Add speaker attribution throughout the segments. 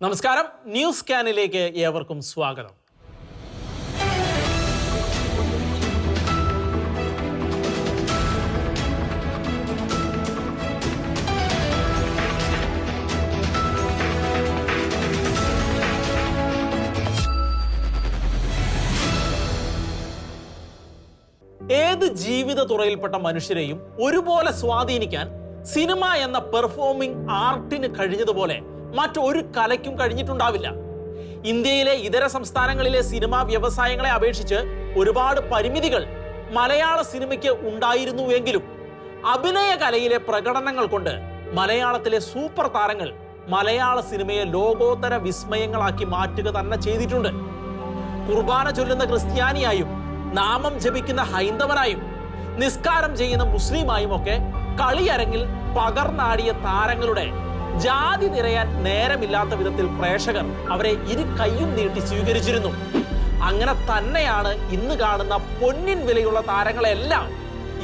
Speaker 1: നമസ്കാരം, ന്യൂസ് സ്കാനിലേക്ക് ഏവർക്കും സ്വാഗതം. ഏത് ജീവിത തുറയിൽപ്പെട്ട മനുഷ്യരെയും ഒരുപോലെ സ്വാധീനിക്കാൻ സിനിമ എന്ന പെർഫോമിംഗ് ആർട്ടിന് കഴിഞ്ഞതുപോലെ മറ്റൊരു കലയ്ക്കും കഴിഞ്ഞിട്ടുണ്ടാവില്ല. ഇന്ത്യയിലെ ഇതര സംസ്ഥാനങ്ങളിലെ സിനിമാ വ്യവസായങ്ങളെ അപേക്ഷിച്ച് ഒരുപാട് പരിമിതികൾ മലയാള സിനിമയ്ക്ക് ഉണ്ടായിരുന്നുവെങ്കിലും അഭിനയ കലയിലെ പ്രകടനങ്ങൾ കൊണ്ട് മലയാളത്തിലെ സൂപ്പർ താരങ്ങൾ മലയാള സിനിമയെ ലോകോത്തര വിസ്മയങ്ങളാക്കി മാറ്റുക തന്നെ ചെയ്തിട്ടുണ്ട്. കുർബാന ചൊല്ലുന്ന ക്രിസ്ത്യാനിയായും നാമം ജപിക്കുന്ന ഹൈന്ദവനായും നിസ്കാരം ചെയ്യുന്ന മുസ്ലിമായും ഒക്കെ കളിയരങ്ങിൽ പകർന്നാടിയ താരങ്ങളുടെ ജാതി നിറയാൻ നേരമില്ലാത്ത വിധത്തിൽ പ്രേക്ഷകർ അവരെ ഇരു കൈയും നീട്ടി സ്വീകരിച്ചിരുന്നു. അങ്ങനെ തന്നെയാണ് ഇന്ന് കാണുന്ന പൊന്നിൻ വിലയുള്ള താരങ്ങളെല്ലാം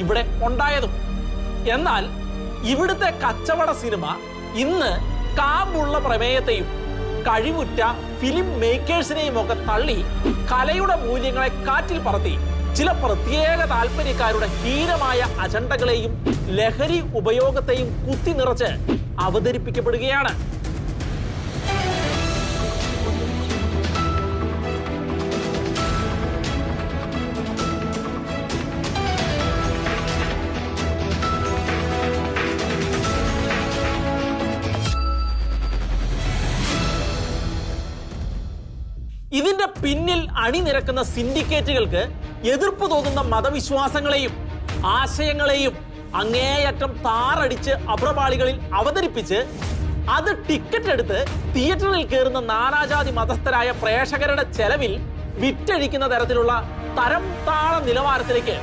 Speaker 1: ഇവിടെ ഉണ്ടായതും. എന്നാൽ ഇവിടുത്തെ കച്ചവട സിനിമ ഇന്ന് കാമ്പുള്ള പ്രമേയത്തെയും കഴിവുറ്റ ഫിലിം മേക്കേഴ്സിനെയും ഒക്കെ തള്ളി കലയുടെ മൂല്യങ്ങളെ കാറ്റിൽ പറത്തി ചില പ്രത്യേക താല്പര്യക്കാരുടെ ഹീനമായ അജണ്ടകളെയും ലഹരി ഉപയോഗത്തെയും കുത്തി നിറച്ച് അവതരിപ്പിക്കപ്പെടുകയാണ്. ഇതിന്റെ പിന്നിൽ അണിനിരക്കുന്ന സിൻഡിക്കേറ്റുകൾക്ക് എതിർപ്പ് തോന്നുന്ന മതവിശ്വാസങ്ങളെയും ആശയങ്ങളെയും അങ്ങേയറ്റം താറടിച്ച് അപ്രപാളികളിൽ അവതരിപ്പിച്ച് അത് ടിക്കറ്റ് എടുത്ത് തിയേറ്ററിൽ കയറുന്ന നാനാജാതി മതസ്ഥരായ പ്രേക്ഷകരുടെ ചെലവിൽ വിറ്റഴിക്കുന്ന തരത്തിലുള്ള തരം താള നിലവാരത്തിലേക്ക്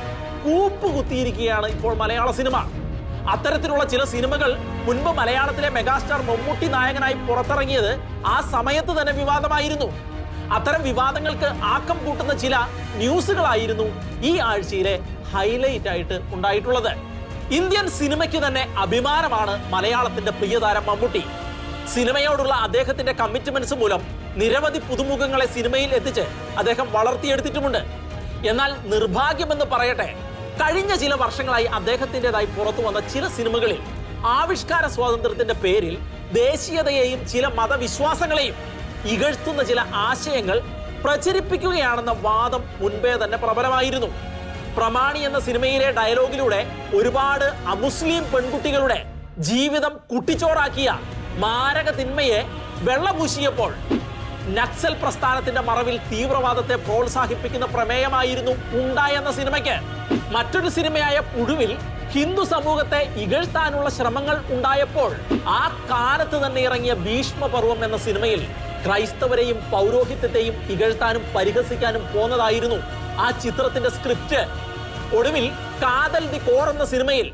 Speaker 1: കൂപ്പുകുത്തിയിരിക്കുകയാണ് ഇപ്പോൾ മലയാള സിനിമ. അത്തരത്തിലുള്ള ചില സിനിമകൾ മുൻപ് മലയാളത്തിലെ മെഗാസ്റ്റാർ മമ്മൂട്ടി നായകനായി പുറത്തിറങ്ങിയത് ആ സമയത്ത് തന്നെ വിവാദമായിരുന്നു. അത്തരം വിവാദങ്ങൾക്ക് ആക്കം കൂട്ടുന്ന ചില ന്യൂസുകളായിരുന്നു ഈ ആഴ്ചയിലെ ഹൈലൈറ്റ് ആയിട്ട് ഉണ്ടായിട്ടുള്ളത്. ഇന്ത്യൻ സിനിമയ്ക്ക് തന്നെ അഭിമാനമാണ് മലയാളത്തിന്റെ പ്രിയതാരം മമ്മൂട്ടി. സിനിമയോടുള്ള അദ്ദേഹത്തിന്റെ കമ്മിറ്റ്മെന്റ്സ് മൂലം നിരവധി പുതുമുഖങ്ങളെ സിനിമയിൽ എത്തിച്ച് അദ്ദേഹം വളർത്തിയെടുത്തിട്ടുമുണ്ട്. എന്നാൽ നിർഭാഗ്യമെന്ന് പറയട്ടെ, കഴിഞ്ഞ ചില വർഷങ്ങളായി അദ്ദേഹത്തിൻ്റെതായി പുറത്തു വന്ന ചില സിനിമകളിൽ ആവിഷ്കാര സ്വാതന്ത്ര്യത്തിന്റെ പേരിൽ ദേശീയതയെയും ചില മതവിശ്വാസങ്ങളെയും ഇകഴ്ത്തുന്ന ചില ആശയങ്ങൾ പ്രചരിപ്പിക്കുകയാണെന്ന വാദം മുൻപേ തന്നെ പ്രബലമായിരുന്നു. പ്രമാണി എന്ന സിനിമയിലെ ഡയലോഗിലൂടെ ഒരുപാട് അമുസ്ലിം പെൺകുട്ടികളുടെ ജീവിതം കുട്ടിച്ചോറാക്കിയ മാരക തിന്മയെ വെള്ളപൂശിയപ്പോൾ നക്സൽ പ്രസ്ഥാനത്തിന്റെ മറവിൽ തീവ്രവാദത്തെ പ്രോത്സാഹിപ്പിക്കുന്ന പ്രമേയമായിരുന്നു എന്ന സിനിമയ്ക്ക്. മറ്റൊരു സിനിമയായ പുഴുവിൽ ഹിന്ദു സമൂഹത്തെ ഇകഴ്ത്താനുള്ള ശ്രമങ്ങൾ ഉണ്ടായപ്പോൾ ആ കാലത്ത് തന്നെ ഇറങ്ങിയ ഭീഷ്മപർവം എന്ന സിനിമയിൽ ക്രൈസ്തവരെയും പൗരോഹിത്യത്തെയും ഇകഴ്ത്താനും പരിഹസിക്കാനും പോന്നതായിരുന്നു ആ ചിത്രത്തിന്റെ സ്ക്രിപ്റ്റ്. ഒടുവിൽ കാതൽ ദി കോർ എന്ന സിനിമയിൽ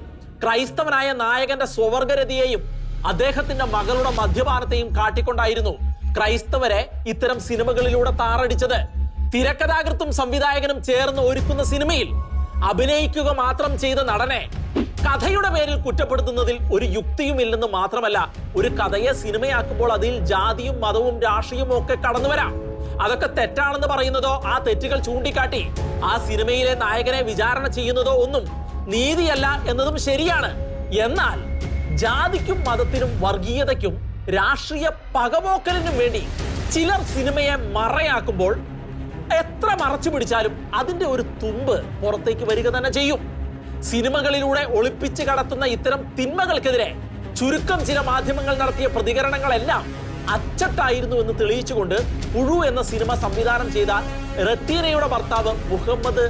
Speaker 1: ക്രൈസ്തവനായ നായകന്റെ സ്വവർഗരതിയെയും അദ്ദേഹത്തിന്റെ മകളുടെ മദ്യപാനത്തെയും കാട്ടിക്കൊണ്ടായിരുന്നു ക്രൈസ്തവരെ ഇത്തരം സിനിമകളിലൂടെ താറടിച്ചത്. തിരക്കഥാകൃത്തും സംവിധായകനും ചേർന്ന് ഒരുക്കുന്ന സിനിമയിൽ അഭിനയിക്കുക മാത്രം ചെയ്ത നടനെ കഥയുടെ പേരിൽ കുറ്റപ്പെടുത്തുന്നതിൽ ഒരു യുക്തിയുമില്ലെന്ന് മാത്രമല്ല, ഒരു കഥയെ സിനിമയാക്കുമ്പോൾ അതിൽ ജാതിയും മതവും രാഷ്ട്രീയവും ഒക്കെ കടന്നു വരാം. അതൊക്കെ തെറ്റാണെന്ന് പറയുന്നതോ ആ തെറ്റുകൾ ചൂണ്ടിക്കാട്ടി ആ സിനിമയിലെ നായകനെ വിചാരണ ചെയ്യുന്നതോ ഒന്നും നീതിയല്ല എന്നതും ശരിയാണ്. എന്നാൽ ജാതിക്കും മതത്തിനും വർഗീയതയ്ക്കും രാഷ്ട്രീയ പകപോക്കലിനും വേണ്ടി ചിലർ സിനിമയെ മറയാക്കുമ്പോൾ എത്ര മറച്ചു പിടിച്ചാലും അതിന്റെ ഒരു തുമ്പ് പുറത്തേക്ക് വരിക തന്നെ ചെയ്യും. സിനിമകളിലൂടെ ഒളിപ്പിച്ച് കടത്തുന്ന ഇത്തരം തിന്മകൾക്കെതിരെ ചുരുക്കം ചില മാധ്യമങ്ങൾ നടത്തിയ പ്രതികരണങ്ങളെല്ലാം അച്ചട്ടായിരുന്നു എന്ന് തെളിയിച്ചുകൊണ്ട് പുഴു എന്ന സിനിമ സംവിധാനം ചെയ്ത റത്തീനയുടെ ഭർത്താവ് മുഹമ്മദ്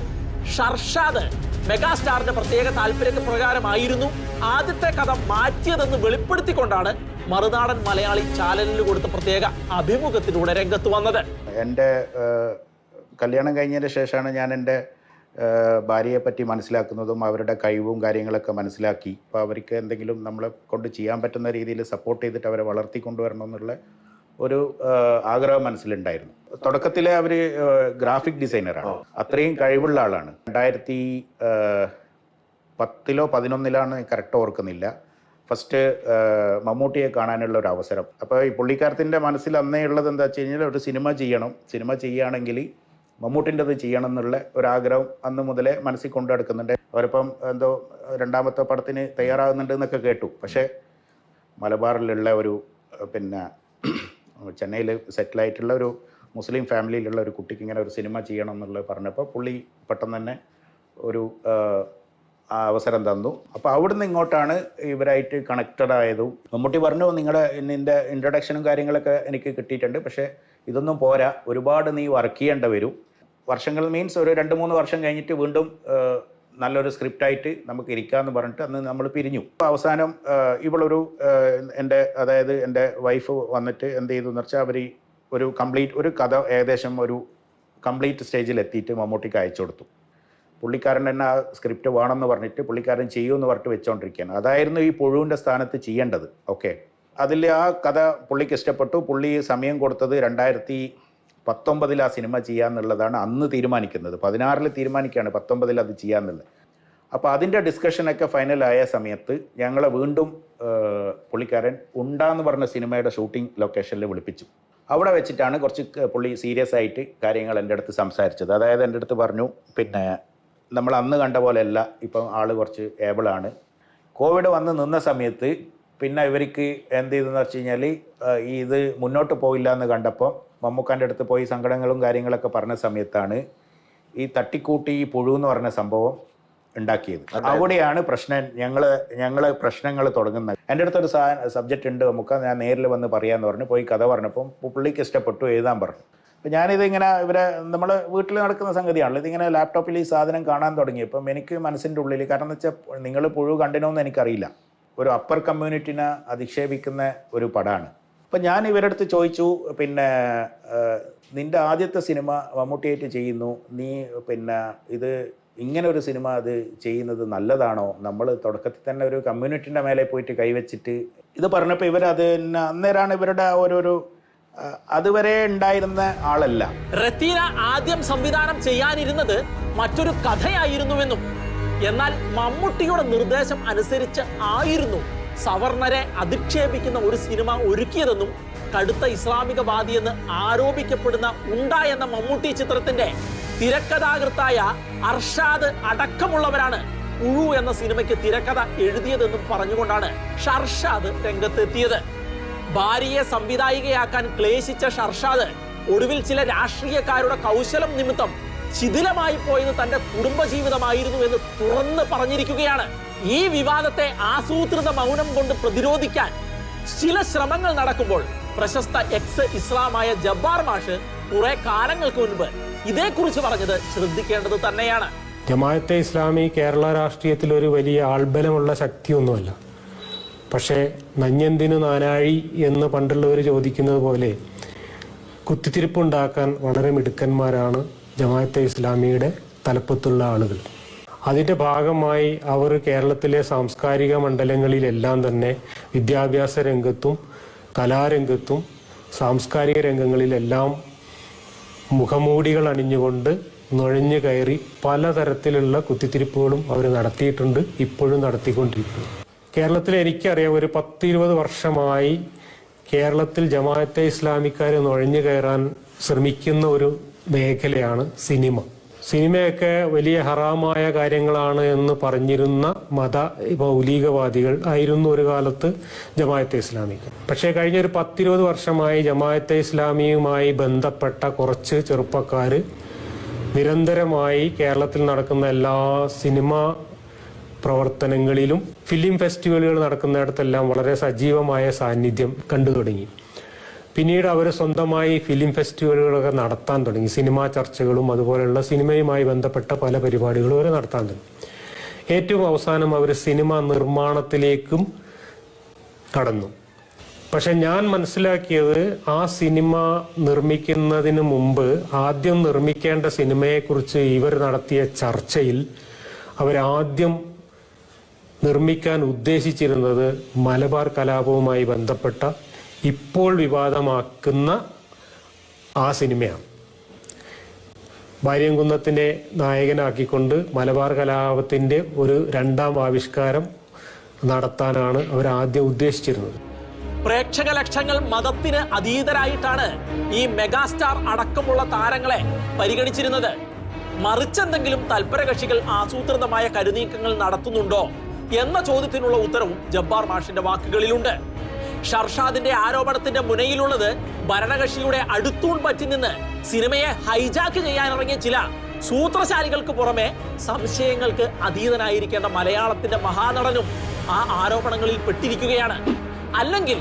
Speaker 1: ഷർഷാദ് മെഗാസ്റ്റാറിന്റെ പ്രത്യേക താല്പര്യപ്രകാരമായിരുന്നു ആദ്യത്തെ കഥ മാറ്റിയതെന്ന് വെളിപ്പെടുത്തിക്കൊണ്ടാണ് മറുനാടൻ മലയാളി ചാനലിന് കൊടുത്ത പ്രത്യേക അഭിമുഖത്തിലൂടെ രംഗത്ത് വന്നത്.
Speaker 2: എൻ്റെ കല്യാണം കഴിഞ്ഞതിന് ശേഷമാണ് ഞാൻ എൻ്റെ ഭാര്യയെ പറ്റി മനസ്സിലാക്കുന്നതും അവരുടെ കഴിവും കാര്യങ്ങളൊക്കെ മനസ്സിലാക്കി. അപ്പോൾ അവർക്ക് എന്തെങ്കിലും നമ്മളെ കൊണ്ട് ചെയ്യാൻ പറ്റുന്ന രീതിയിൽ സപ്പോർട്ട് ചെയ്തിട്ട് അവരെ വളർത്തിക്കൊണ്ടുവരണം എന്നുള്ള ഒരു ആഗ്രഹം മനസ്സിലുണ്ടായിരുന്നു. തുടക്കത്തിലെ അവർ ഗ്രാഫിക് ഡിസൈനറാണ്, അത്രയും കഴിവുള്ള ആളാണ്. 2010-11 കറക്റ്റ് ഓർക്കുന്നില്ല, ഫസ്റ്റ് മമ്മൂട്ടിയെ കാണാനുള്ള ഒരു അവസരം. അപ്പോൾ ഈ പുള്ളിക്കാരത്തിൻ്റെ മനസ്സിൽ അന്നേ ഉള്ളത് എന്താ വെച്ച് കഴിഞ്ഞാൽ ഒരു സിനിമ ചെയ്യണം, സിനിമ ചെയ്യുകയാണെങ്കിൽ മമ്മൂട്ടിൻ്റെത് ചെയ്യണം എന്നുള്ള ഒരാഗ്രഹം അന്ന് മുതലേ മനസ്സിൽ കൊണ്ടു നടക്കുന്നുണ്ട്. അവരിപ്പം എന്തോ രണ്ടാമത്തെ പടത്തിന് തയ്യാറാകുന്നുണ്ട് എന്നൊക്കെ കേട്ടു. പക്ഷേ മലബാറിലുള്ള ഒരു പിന്നെ ചെന്നൈയിൽ സെറ്റിലായിട്ടുള്ള ഒരു മുസ്ലിം ഫാമിലിയിലുള്ള ഒരു കുട്ടിക്ക് ഇങ്ങനെ ഒരു സിനിമ ചെയ്യണം എന്നുള്ളത് പറഞ്ഞപ്പോൾ പുള്ളി പെട്ടെന്ന് തന്നെ ഒരു അവസരം തന്നു. അപ്പോൾ അവിടുന്ന് ഇങ്ങോട്ടാണ് ഇവരായിട്ട് കണക്റ്റഡ് ആയതും. മമ്മൂട്ടി പറഞ്ഞു, നിൻ്റെ ഇൻട്രൊഡക്ഷനും കാര്യങ്ങളൊക്കെ എനിക്ക് കിട്ടിയിട്ടുണ്ട്, പക്ഷേ ഇതൊന്നും പോരാ, ഒരുപാട് നീ വർക്ക് ചെയ്യേണ്ട വരും. വർഷങ്ങൾ മീൻസ് ഒരു 2-3 വർഷം കഴിഞ്ഞിട്ട് വീണ്ടും നല്ലൊരു സ്ക്രിപ്റ്റായിട്ട് നമുക്ക് ഇരിക്കാമെന്ന് പറഞ്ഞിട്ട് അന്ന് നമ്മൾ പിരിഞ്ഞു. അവസാനം ഇവളൊരു എൻ്റെ വൈഫ് വന്നിട്ട് എന്ത് ചെയ്തു എന്ന് വെച്ചാൽ അവർ ഒരു കഥ ഏകദേശം ഒരു കംപ്ലീറ്റ് സ്റ്റേജിൽ എത്തിയിട്ട് മമ്മൂട്ടിക്ക് അയച്ചു കൊടുത്തു. പുള്ളിക്കാരൻ തന്നെ ആ സ്ക്രിപ്റ്റ് വേണമെന്ന് പറഞ്ഞിട്ട് പുള്ളിക്കാരൻ ചെയ്യുമെന്ന് പറഞ്ഞിട്ട് വെച്ചുകൊണ്ടിരിക്കുകയാണ്. അതായിരുന്നു ഈ പുഴുവിൻ്റെ സ്ഥാനത്ത് ചെയ്യേണ്ടത്. ഓക്കെ, അതിൽ ആ കഥ പുള്ളിക്ക് ഇഷ്ടപ്പെട്ടു. പുള്ളി സമയം കൊടുത്തത് 2019 ആ സിനിമ ചെയ്യാന്നുള്ളതാണ് അന്ന് തീരുമാനിക്കുന്നത്. 16 തീരുമാനിക്കുകയാണ് 19 അത് ചെയ്യാന്നുള്ളത്. അപ്പോൾ അതിൻ്റെ ഡിസ്കഷനൊക്കെ ഫൈനലായ സമയത്ത് ഞങ്ങളെ വീണ്ടും പുള്ളിക്കാരൻ ഉണ്ടാന്ന് പറഞ്ഞ സിനിമയുടെ ഷൂട്ടിംഗ് ലൊക്കേഷനിൽ വിളിപ്പിച്ചു. അവിടെ വെച്ചിട്ടാണ് കുറച്ച് പുള്ളി സീരിയസ് ആയിട്ട് കാര്യങ്ങൾ എൻ്റെ അടുത്ത് സംസാരിച്ചത്. അതായത് എൻ്റെ അടുത്ത് പറഞ്ഞു, പിന്നെ നമ്മൾ അന്ന് കണ്ട പോലെയല്ല, ഇപ്പം ആൾ കുറച്ച് ഏബിളാണ്. കോവിഡ് വന്ന് നിന്ന സമയത്ത് പിന്നെ ഇവർക്ക് എന്ത് ചെയ്തെന്ന് വെച്ച് കഴിഞ്ഞാൽ ഇത് മുന്നോട്ട് പോയില്ല എന്ന് കണ്ടപ്പോൾ മമ്മൂക്കാൻ്റെ അടുത്ത് പോയി സങ്കടങ്ങളും കാര്യങ്ങളൊക്കെ പറഞ്ഞ സമയത്താണ് ഈ തട്ടിക്കൂട്ടി ഈ പുഴു എന്ന് പറഞ്ഞ സംഭവം ഉണ്ടാക്കിയത്. അവിടെയാണ് ഞങ്ങൾ പ്രശ്നങ്ങൾ തുടങ്ങുന്നത്. എൻ്റെ അടുത്തൊരു സബ്ജക്റ്റ് ഉണ്ട് നമുക്ക്, ഞാൻ നേരിൽ വന്ന് പറയാമെന്ന് പറഞ്ഞു. പോയി കഥ പറഞ്ഞപ്പം പുള്ളിക്ക് ഇഷ്ടപ്പെട്ടു, എഴുതാൻ പറഞ്ഞു. അപ്പം ഞാനിത് ഇങ്ങനെ നമ്മൾ വീട്ടിൽ നടക്കുന്ന സംഗതിയാണല്ലോ, ഇതിങ്ങനെ ലാപ്ടോപ്പിൽ ഈ സാധനം കാണാൻ തുടങ്ങി. അപ്പം എനിക്ക് മനസ്സിൻ്റെ ഉള്ളിൽ, കാരണം എന്ന് വെച്ചാൽ നിങ്ങൾ പുഴു കണ്ടിനോന്ന് എനിക്കറിയില്ല, ഒരു അപ്പർ കമ്മ്യൂണിറ്റിനെ അധിക്ഷേപിക്കുന്ന ഒരു പടമാണ്. അപ്പം ഞാൻ ഇവരുടെ അടുത്ത് ചോദിച്ചു, പിന്നെ നിൻ്റെ ആദ്യത്തെ സിനിമ മമ്മൂട്ടിയായിട്ട് ചെയ്യുന്നു, നീ പിന്നെ ഇത് ഇങ്ങനെ ഒരു സിനിമ അത് ചെയ്യുന്നത് നല്ലതാണോ? നമ്മൾ തുടക്കത്തിൽ തന്നെ ഒരു കമ്മ്യൂണിറ്റിൻ്റെ മേലെ പോയിട്ട് കൈവച്ചിട്ട് ഇത് പറഞ്ഞപ്പോൾ ഇവരത് അന്നേരമാണ് ഇവരുടെ ഓരോരോ അതുവരെ ഉണ്ടായിരുന്ന ആളല്ല.
Speaker 1: റത്തീന ആദ്യം സംവിധാനം ചെയ്യാനിരുന്നത് മറ്റൊരു കഥയായിരുന്നുവെന്നും എന്നാൽ മമ്മൂട്ടിയുടെ നിർദ്ദേശം അനുസരിച്ച് ആയിരുന്നു സവർണരെ അധിക്ഷേപിക്കുന്ന ഒരു സിനിമ ഒരുക്കിയതെന്നും കടുത്ത ഇസ്ലാമികവാദിയെന്ന് ആരോപിക്കപ്പെടുന്ന ഉണ്ട എന്ന മമ്മൂട്ടി ചിത്രത്തിന്റെ തിരക്കഥാകൃത്തായ അർഷാദ് അടക്കമുള്ളവരാണ് പുഴു എന്ന സിനിമയ്ക്ക് തിരക്കഥ എഴുതിയതെന്നും പറഞ്ഞുകൊണ്ടാണ് ഷർഷാദ് രംഗത്തെത്തിയത്. ഭാര്യയെ സംവിധായികയാക്കാൻ ക്ലേശിച്ച ഷർഷാദ് ഒടുവിൽ ചില രാഷ്ട്രീയക്കാരുടെ കൗശലം നിമിത്തം ശിഥിലമായി പോയത് തന്റെ കുടുംബജീവിതമായിരുന്നു എന്ന് തുറന്ന് പറഞ്ഞിരിക്കുകയാണ്. ഈ വിവാദത്തെ ആസൂത്രിത മൗനം കൊണ്ട് പ്രതിരോധിക്കാൻ ചില ശ്രമങ്ങൾ നടക്കുമ്പോൾ പ്രശസ്ത എക്സ് ഇസ്ലാമായ ജബ്ബാർ മാഷ് കുറെ കാലങ്ങൾക്ക് മുൻപ് ഇതേക്കുറിച്ച് പറഞ്ഞത് ശ്രദ്ധിക്കേണ്ടത് തന്നെയാണ്.
Speaker 3: ജമാഅത്തെ ഇസ്ലാമി കേരള രാഷ്ട്രീയത്തിൽ ഒരു വലിയ ആൾബലമുള്ള ശക്തിയൊന്നുമല്ല. പക്ഷേ നഞ്ഞെന്തിനു നാനാഴി എന്ന് പണ്ടുള്ളവർ ചോദിക്കുന്നത് പോലെ കുത്തിത്തിരിപ്പുണ്ടാക്കാൻ വളരെ മിടുക്കന്മാരാണ് ജമാഅത്തെ ഇസ്ലാമിയുടെ തലപ്പത്തുള്ള ആളുകൾ. അതിൻ്റെ ഭാഗമായി അവർ കേരളത്തിലെ സാംസ്കാരിക മണ്ഡലങ്ങളിലെല്ലാം തന്നെ വിദ്യാഭ്യാസ രംഗത്തും കലാരംഗത്തും സാംസ്കാരിക രംഗങ്ങളിലെല്ലാം മുഖമൂടികൾ അണിഞ്ഞുകൊണ്ട് നുഴഞ്ഞു കയറി പലതരത്തിലുള്ള കുത്തിത്തിരിപ്പുകളും അവർ നടത്തിയിട്ടുണ്ട്, ഇപ്പോഴും നടത്തിക്കൊണ്ടിരിക്കുന്നു. കേരളത്തിൽ എനിക്കറിയാം, ഒരു 10-20 വർഷമായി കേരളത്തിൽ ജമാഅത്തെ ഇസ്ലാമിക്കാർ നുഴഞ്ഞു കയറാൻ ശ്രമിക്കുന്ന ഒരു മേഖലയാണ് സിനിമ. സിനിമയൊക്കെ വലിയ ഹറാമായ കാര്യങ്ങളാണ് എന്ന് പറഞ്ഞിരുന്ന മൗലികവാദികൾ ആയിരുന്നു ഒരു കാലത്ത് ജമാഅത്തെ ഇസ്ലാമിക്ക്. പക്ഷേ കഴിഞ്ഞ ഒരു 10-20 വർഷമായി ജമാഅത്തെ ഇസ്ലാമിയുമായി ബന്ധപ്പെട്ട കുറച്ച് ചെറുപ്പക്കാർ നിരന്തരമായി കേരളത്തിൽ നടക്കുന്ന എല്ലാ സിനിമാ പ്രവർത്തനങ്ങളിലും ഫിലിം ഫെസ്റ്റിവലുകൾ നടക്കുന്നിടത്തെല്ലാം വളരെ സജീവമായ സാന്നിധ്യം കണ്ടു തുടങ്ങി. പിന്നീട് അവർ സ്വന്തമായി ഫിലിം ഫെസ്റ്റിവലുകളൊക്കെ നടത്താൻ തുടങ്ങി. സിനിമാ ചർച്ചകളും അതുപോലെയുള്ള സിനിമയുമായി ബന്ധപ്പെട്ട പല പരിപാടികളും അവർ നടത്താൻ തുടങ്ങി. ഏറ്റവും അവസാനം അവർ സിനിമ നിർമ്മാണത്തിലേക്കും കടന്നു. പക്ഷെ ഞാൻ മനസ്സിലാക്കിയത്, ആ സിനിമ നിർമ്മിക്കുന്നതിന് മുമ്പ് ആദ്യം നിർമ്മിക്കേണ്ട സിനിമയെക്കുറിച്ച് ഇവർ നടത്തിയ ചർച്ചയിൽ അവരാദ്യം നിർമ്മിക്കാൻ ഉദ്ദേശിച്ചിരുന്നത് മലബാർ കലാപവുമായി ബന്ധപ്പെട്ട ഇപ്പോൾ വിവാദമാക്കുന്ന ആ സിനിമയാണ്. ഭാര്യംകുന്നത്തിനെ നായകനാക്കിക്കൊണ്ട് മലബാർ കലാപത്തിൻ്റെ ഒരു രണ്ടാം ആവിഷ്കാരം നടത്താനാണ് അവർ ആദ്യം ഉദ്ദേശിച്ചിരുന്നത്.
Speaker 1: പ്രേക്ഷക ലക്ഷങ്ങൾ മതത്തിന് അതീതരായിട്ടാണ് ഈ മെഗാസ്റ്റാർ അടക്കമുള്ള താരങ്ങളെ പരിഗണിച്ചിരുന്നത്. മറിച്ചെന്തെങ്കിലും തൽപര കക്ഷികൾ ആസൂത്രിതമായ കരുനീക്കങ്ങൾ നടത്തുന്നുണ്ടോ എന്ന ചോദ്യത്തിനുള്ള ഉത്തരവും ജബ്ബാർ മാഷിന്റെ വാക്കുകളിലുണ്ട്. ഷർഷാദിന്റെ ആരോപണത്തിന്റെ മുനയിലുള്ളത് ഭരണകക്ഷിയുടെ അടുത്തൂൺ പറ്റി നിന്ന് സിനിമയെ ഹൈജാക്ക് ചെയ്യാനിറങ്ങിയ ചില സൂത്രശാലികൾക്ക് പുറമെ സംശയങ്ങൾക്ക് അതീതനായിരിക്കേണ്ട മലയാളത്തിന്റെ മഹാനടനും ആ ആരോപണങ്ങളിൽ പെട്ടിരിക്കുകയാണ്. അല്ലെങ്കിൽ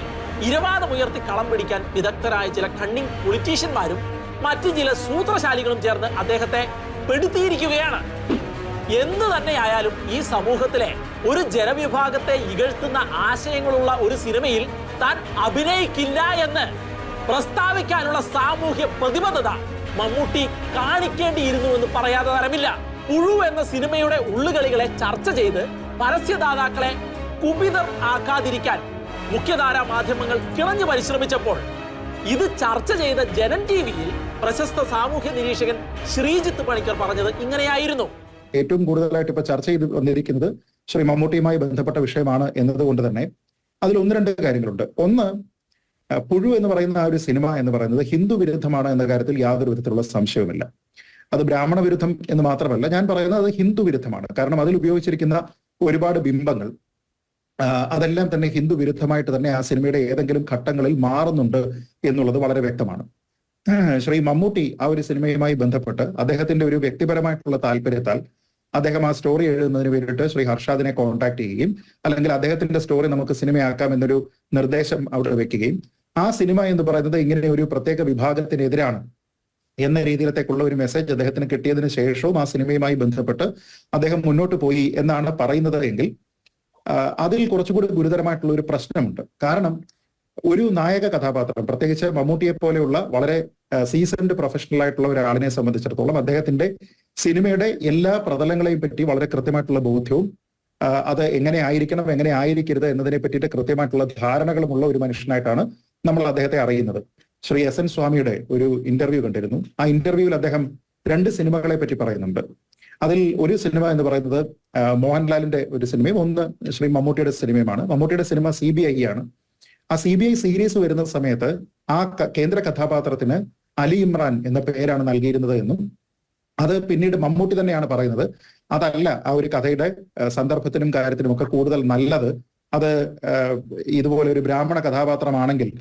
Speaker 1: ഇരവാദമുയർത്തി കളം പിടിക്കാൻ വിദഗ്ധരായ ചില കണ്ണിംഗ് പൊളിറ്റീഷ്യന്മാരും മറ്റു ചില സൂത്രശാലികളും ചേർന്ന് അദ്ദേഹത്തെ പെടുത്തിയിരിക്കുകയാണ്. എന്തു തന്നെയായാലും ഈ സമൂഹത്തിലെ ഒരു ജനവിഭാഗത്തെ ഇകഴ്ത്തുന്ന ആശയങ്ങളുള്ള ഒരു സിനിമയിൽ താൻ അഭിനയിക്കില്ല എന്ന് പ്രസ്താവിക്കാനുള്ള സാമൂഹ്യ പ്രതിബദ്ധത മമ്മൂട്ടി കാണിക്കേണ്ടിയിരുന്നു എന്ന് പറയാതെ തരമില്ല. പുഴു എന്ന സിനിമയുടെ ഉള്ളുകളികളെ ചർച്ച ചെയ്ത് പരസ്യദാതാക്കളെ കുപിതർ ആക്കാതിരിക്കാൻ മുഖ്യധാരാ മാധ്യമങ്ങൾ കിണഞ്ഞു പരിശ്രമിച്ചപ്പോൾ ഇത് ചർച്ച ചെയ്ത ജനം ടിവിയിൽ പ്രശസ്ത സാമൂഹ്യ നിരീക്ഷകൻ ശ്രീജിത്ത് പണിക്കർ പറഞ്ഞത് ഇങ്ങനെയായിരുന്നു.
Speaker 4: ഏറ്റവും കൂടുതലായിട്ട് ഇപ്പൊ ചർച്ച ചെയ്ത് വന്നിരിക്കുന്നത് ശ്രീ മമ്മൂട്ടിയുമായി ബന്ധപ്പെട്ട വിഷയമാണ് എന്നതുകൊണ്ട് തന്നെ അതിൽ ഒന്ന് രണ്ട് കാര്യങ്ങളുണ്ട്. ഒന്ന്, പുഴു എന്ന് പറയുന്ന ആ ഒരു സിനിമ എന്ന് പറയുന്നത് ഹിന്ദു വിരുദ്ധമാണ് എന്ന കാര്യത്തിൽ യാതൊരു വിധത്തിലുള്ള സംശയവുമില്ല. അത് ബ്രാഹ്മണ വിരുദ്ധം എന്ന് മാത്രമല്ല, ഞാൻ പറയുന്നത് അത് ഹിന്ദു വിരുദ്ധമാണ്. കാരണം അതിൽ ഉപയോഗിച്ചിരിക്കുന്ന ഒരുപാട് ബിംബങ്ങൾ അതെല്ലാം തന്നെ ഹിന്ദു വിരുദ്ധമായിട്ട് തന്നെ ആ സിനിമയുടെ ഏതെങ്കിലും ഘട്ടങ്ങളിൽ മാറുന്നുണ്ട് എന്നുള്ളത് വളരെ വ്യക്തമാണ്. ശ്രീ മമ്മൂട്ടി ആ ഒരു സിനിമയുമായി ബന്ധപ്പെട്ട് അദ്ദേഹത്തിന്റെ ഒരു വ്യക്തിപരമായിട്ടുള്ള താല്പര്യത്താൽ അദ്ദേഹം ആ സ്റ്റോറി എഴുതുന്നതിന് വേണ്ടിയിട്ട് ശ്രീ ഹർഷാദിനെ കോൺടാക്ട് ചെയ്യുകയും അല്ലെങ്കിൽ അദ്ദേഹത്തിന്റെ സ്റ്റോറി നമുക്ക് സിനിമയാക്കാം എന്നൊരു നിർദ്ദേശം അവിടെ വെക്കുകയും ആ സിനിമ എന്ന് പറയുന്നത് ഇങ്ങനെ ഒരു പ്രത്യേക വിഭാഗത്തിനെതിരാണ് എന്ന രീതിയിലത്തേക്കുള്ള ഒരു മെസ്സേജ് അദ്ദേഹത്തിന് കിട്ടിയതിന് ശേഷവും ആ സിനിമയുമായി ബന്ധപ്പെട്ട് അദ്ദേഹം മുന്നോട്ട് പോയി എന്നാണ് പറയുന്നത് എങ്കിൽ അതിൽ കുറച്ചുകൂടി ഗുരുതരമായിട്ടുള്ള ഒരു പ്രശ്നമുണ്ട്. കാരണം ഒരു നായക കഥാപാത്രം, പ്രത്യേകിച്ച് മമ്മൂട്ടിയെ പോലെയുള്ള വളരെ സീസൺഡ് പ്രൊഫഷണൽ ആയിട്ടുള്ള ഒരാളിനെ സംബന്ധിച്ചിടത്തോളം അദ്ദേഹത്തിന്റെ സിനിമയുടെ എല്ലാ പ്രതലങ്ങളെയും പറ്റി വളരെ കൃത്യമായിട്ടുള്ള ബോധ്യവും അത് എങ്ങനെ ആയിരിക്കണം എങ്ങനെ ആയിരിക്കരുത് എന്നതിനെ പറ്റിയിട്ട് കൃത്യമായിട്ടുള്ള ധാരണകളുമുള്ള ഒരു മനുഷ്യനായിട്ടാണ് നമ്മൾ അദ്ദേഹത്തെ അറിയുന്നത്. ശ്രീ എസ് എൻ സ്വാമിയുടെ ഒരു ഇന്റർവ്യൂ കണ്ടിരുന്നു. ആ ഇന്റർവ്യൂവിൽ അദ്ദേഹം 2 സിനിമകളെ പറ്റി പറയുന്നുണ്ട്. അതിൽ ഒരു സിനിമ എന്ന് പറയുന്നത് മോഹൻലാലിന്റെ ഒരു സിനിമയും ഒന്ന് ശ്രീ മമ്മൂട്ടിയുടെ സിനിമയുമാണ്. മമ്മൂട്ടിയുടെ സിനിമ CBI ആണ്. ആ CBI സീരീസ് വരുന്ന സമയത്ത് ആ കേന്ദ്ര കഥാപാത്രത്തിന് അലി ഇമ്രാൻ എന്ന പേരാണ് നൽകിയിരുന്നത് എന്നും അത് പിന്നീട് മമ്മൂട്ടി തന്നെയാണ് പറയുന്നത് അതല്ല ആ ഒരു കഥയുടെ സന്ദർഭത്തിനും കാര്യത്തിനും ഒക്കെ കൂടുതൽ നല്ലത് അത് ഇതുപോലെ ഒരു ബ്രാഹ്മണ കഥാപാത്രമാണെങ്കിൽ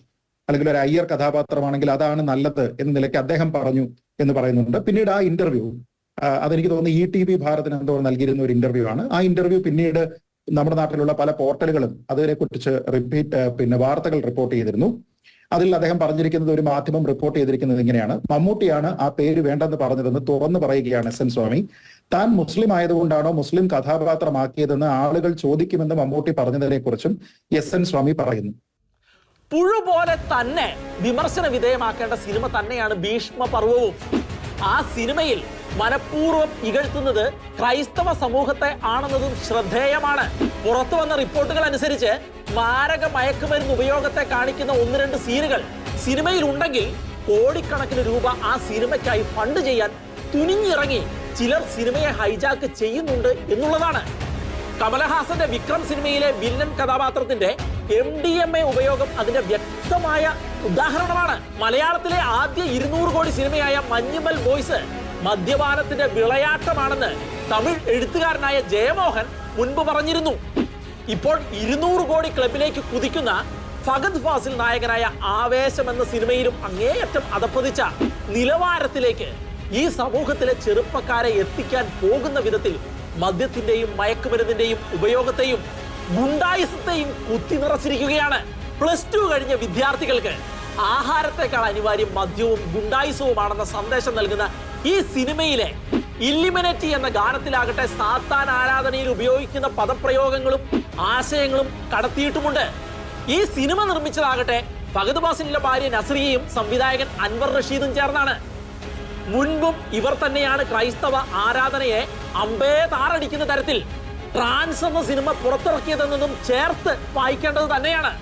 Speaker 4: അല്ലെങ്കിൽ ഒരു അയ്യർ കഥാപാത്രമാണെങ്കിൽ അതാണ് നല്ലത് എന്ന നിലയ്ക്ക് അദ്ദേഹം പറഞ്ഞു എന്ന് പറയുന്നുണ്ട്. പിന്നീട് ആ ഇന്റർവ്യൂ അതെനിക്ക് തോന്നുന്നു ETV ഭാരതിന് എന്തോ നൽകിയിരുന്ന ഒരു ഇന്റർവ്യൂ ആണ്. ആ ഇന്റർവ്യൂ പിന്നീട് നമ്മുടെ നാട്ടിലുള്ള പല പോർട്ടലുകളും അതിനെക്കുറിച്ച് വാർത്തകൾ റിപ്പോർട്ട് ചെയ്തിരുന്നു. അതിൽ അദ്ദേഹം പറഞ്ഞിരിക്കുന്നത്, ഒരു മാധ്യമം റിപ്പോർട്ട് ചെയ്തിരിക്കുന്നത് ഇങ്ങനെയാണ്: മമ്മൂട്ടിയാണ് ആ പേര് വേണ്ടെന്ന് പറഞ്ഞതെന്ന് തുറന്നു പറയുകയാണ് എസ് എൻ സ്വാമി. താൻ മുസ്ലിം ആയതുകൊണ്ടാണോ മുസ്ലിം കഥാപാത്രമാക്കിയതെന്ന് ആളുകൾ ചോദിക്കുമെന്ന് മമ്മൂട്ടി പറഞ്ഞതിനെ കുറിച്ചും എസ് എൻ സ്വാമി പറയുന്നു.
Speaker 1: പുഴു പോലെ തന്നെ വിമർശന വിധേയമാക്കേണ്ട സിനിമ തന്നെയാണ് ഭീഷ്മ പർവവും. ആ സിനിമയിൽ മനഃപൂർവ്വം ഇകഴ്ത്തുന്നത് ക്രൈസ്തവ സമൂഹത്തെ ആണെന്നതും ശ്രദ്ധേയമാണ്. പുറത്തു വന്ന റിപ്പോർട്ടുകൾ അനുസരിച്ച് മാരക മയക്കുമരുന്ന് ഉപയോഗത്തെ കാണിക്കുന്ന 1-2 സീനുകൾ സിനിമയിൽ ഉണ്ടെങ്കിൽ കോടിക്കണക്കിന് രൂപ ആ സിനിമയ്ക്കായി ഫണ്ട് ചെയ്യാൻ തുനിഞ്ഞിറങ്ങി ചിലർ സിനിമയെ ഹൈജാക്ക് ചെയ്യുന്നുണ്ട് എന്നുള്ളതാണ്. കമലഹാസന്റെ വിക്രം സിനിമയിലെ വില്ലൻ കഥാപാത്രത്തിന്റെ MDMA ഉപയോഗം അതിന്റെ വ്യക്തമായ ഉദാഹരണമാണ്. മലയാളത്തിലെ ആദ്യ 200 കോടി സിനിമയായ മഞ്ഞുമൽ ബോയ്സ് മദ്യപാനത്തിന്റെ വിളയാട്ടമാണെന്ന് തമിഴ് എഴുത്തുകാരനായ ജയമോഹൻ മുൻപ് പറഞ്ഞിരുന്നു. ഇപ്പോൾ 200 കോടി ക്ലബിലേക്ക് കുതിക്കുന്ന ഫഹദ് ഫാസിൽ നായകനായ ആവേശം എന്ന സിനിമയിലും അങ്ങേയറ്റം അധപ്പതിച്ച നിലവാരത്തിലേക്ക് ഈ സമൂഹത്തിലെ ചെറുപ്പക്കാരെ എത്തിക്കാൻ പോകുന്ന വിധത്തിൽ മദ്യത്തിന്റെയും മയക്കുമരുന്നിന്റെയും ഉപയോഗത്തെയും ഗുണ്ടായിസത്തെയും കുത്തി നിറച്ചിരിക്കുകയാണ്. +2 കഴിഞ്ഞ വിദ്യാർത്ഥികൾക്ക് ആഹാരത്തെക്കാൾ അനിവാര്യം മദ്യവും ഗുണ്ടായിസവുമാണെന്ന സന്ദേശം നൽകുന്ന ഈ സിനിമയിലെ ഇല്ലിമിനേറ്റി എന്ന ഗാനത്തിലാകട്ടെ സാത്താൻ ആരാധനയിൽ ഉപയോഗിക്കുന്ന പദപ്രയോഗങ്ങളും ആശയങ്ങളും കടത്തിയിട്ടുമുണ്ട്. ഈ സിനിമ നിർമ്മിച്ചതാകട്ടെ ഫഹദ് ഫാസിലിന്റെ ഭാര്യ നസ്രിയയും സംവിധായകൻ അൻവർ റഷീദും ചേർന്നാണ്. മുൻപും ഇവർ തന്നെയാണ് ക്രൈസ്തവ ആരാധനയെ അമ്പേ താറടിക്കുന്ന തരത്തിൽ ട്രാൻസ് എന്ന സിനിമ പുറത്തിറക്കിയതെന്നതും ചേർത്ത് വായിക്കേണ്ടത് തന്നെയാണ്.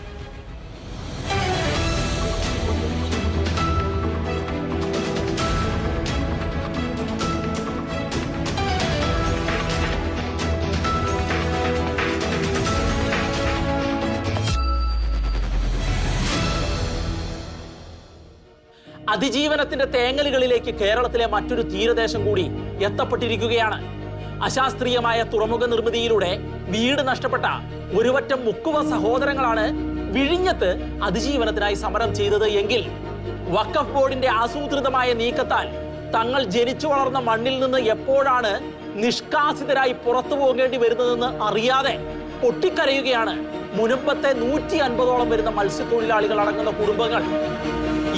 Speaker 1: അതിജീവനത്തിന്റെ തേങ്ങലുകളിലേക്ക് കേരളത്തിലെ മറ്റൊരു തീരദേശം കൂടി എത്തപ്പെട്ടിരിക്കുകയാണ്. അശാസ്ത്രീയമായ തുറമുഖ നിർമ്മിതിയിലൂടെ വീട് നഷ്ടപ്പെട്ട ഒരുവറ്റം മുക്കുവ സഹോദരങ്ങളാണ് വിഴിഞ്ഞത്ത് അതിജീവനത്തിനായി സമരം ചെയ്തത് എങ്കിൽ വഖഫ് ബോർഡിന്റെ ആസൂത്രിതമായ നീക്കത്താൽ തങ്ങൾ ജനിച്ചു വളർന്ന മണ്ണിൽ നിന്ന് എപ്പോഴാണ് നിഷ്കാസിതരായി പുറത്തു പോകേണ്ടി വരുന്നതെന്ന് അറിയാതെ പൊട്ടിക്കരയുകയാണ് മുനമ്പത്തെ 150ഓളം വരുന്ന മത്സ്യത്തൊഴിലാളികൾ അടങ്ങുന്ന കുടുംബങ്ങൾ.